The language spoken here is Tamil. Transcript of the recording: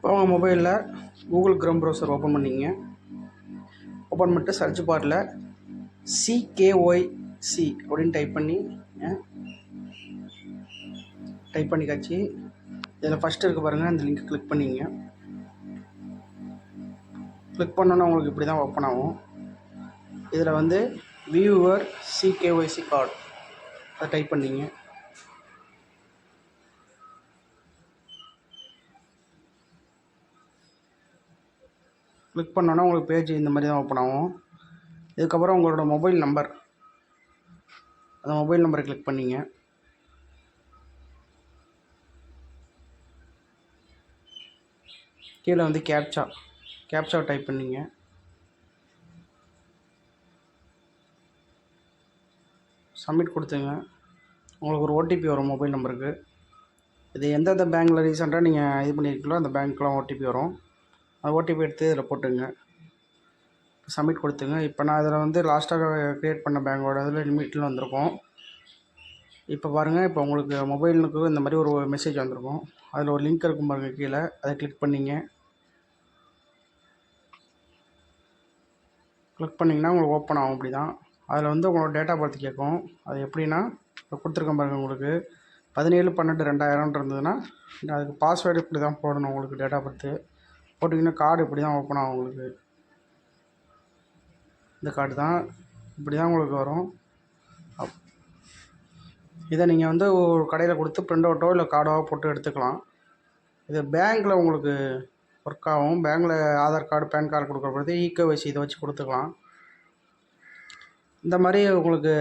உங்கள் மொபைலில் கூகுள் க்ரோம் ப்ரௌசர் ஓப்பன் பண்ணிங்க. ஓப்பன் பண்ணிட்டு சர்ச் பாரில் CKYC அப்படின்னு டைப் பண்ணிக்காச்சு. இதில் ஃபஸ்ட்டு இருக்குது பாருங்கள், அந்த லிங்க் கிளிக் பண்ணிங்க. கிளிக் பண்ணோன்னா உங்களுக்கு இப்படி தான் ஓப்பன் ஆகும். இதில் வந்து வியூவர் CKYC கார்டு அதை டைப் பண்ணிங்க. கிளிக் பண்ணோன்னா உங்களுக்கு பேஜ் இந்த மாதிரி தான் ஓப்பன் ஆகும். இதுக்கப்புறம் உங்களோட மொபைல் நம்பர், அந்த மொபைல் நம்பரை கிளிக் பண்ணிங்க. கீழே வந்து கேப்சா டைப் பண்ணிங்க. சப்மிட் கொடுத்துங்க. உங்களுக்கு ஒரு OTP வரும் மொபைல் நம்பருக்கு. இது எந்தெந்த பேங்க்கில் ரீசெண்டாக நீங்கள் இது பண்ணியிருக்கீங்களோ அந்த பேங்க்லாம் OTP வரும். அந்த OTP எடுத்து இதில் போட்டுங்க. சப்மிட் கொடுத்துங்க. இப்போ நான் இதில் வந்து லாஸ்ட்டாக க்ரியேட் பண்ண பேங்கோட இதில் லிமிட்டில் வந்திருக்கும். இப்போ பாருங்கள், இப்போ உங்களுக்கு மொபைலுக்கு இந்த மாதிரி ஒரு மெசேஜ் வந்திருக்கும். அதில் ஒரு லிங்க் இருக்கும் பாருங்கள் கீழே, அதை கிளிக் பண்ணிங்க. கிளிக் பண்ணிங்கன்னா உங்களுக்கு ஓப்பன் ஆகும். இப்படி தான் அதில் வந்து உங்களோட டேட் ஆஃப் பர்த் கேட்கும். அது எப்படின்னா இப்போ கொடுத்துருக்கேன் பாருங்கள், உங்களுக்கு 17/12/2000 இருந்ததுன்னா அதுக்கு பாஸ்வேர்டு இப்படி தான் போடணும். உங்களுக்கு டேட் ஆஃப் பர்த்து போட்டிங்கன்னா கார்டு இப்படி தான் ஓப்பன் ஆகும். உங்களுக்கு இந்த கார்டு தான் இப்படி தான் உங்களுக்கு வரும். இதை நீங்கள் வந்து ஒரு கடையில் கொடுத்து பிரிண்ட் அவுட்டோ இல்லை கார்டோ போட்டு எடுத்துக்கலாம். இது பேங்க்கில் உங்களுக்கு ஒர்க் ஆகும். பேங்க்கில் ஆதார் கார்டு, பேன் கார்டு கொடுக்குற பொழுது CKYC இதை வச்சு கொடுத்துக்கலாம். இந்த மாதிரி உங்களுக்கு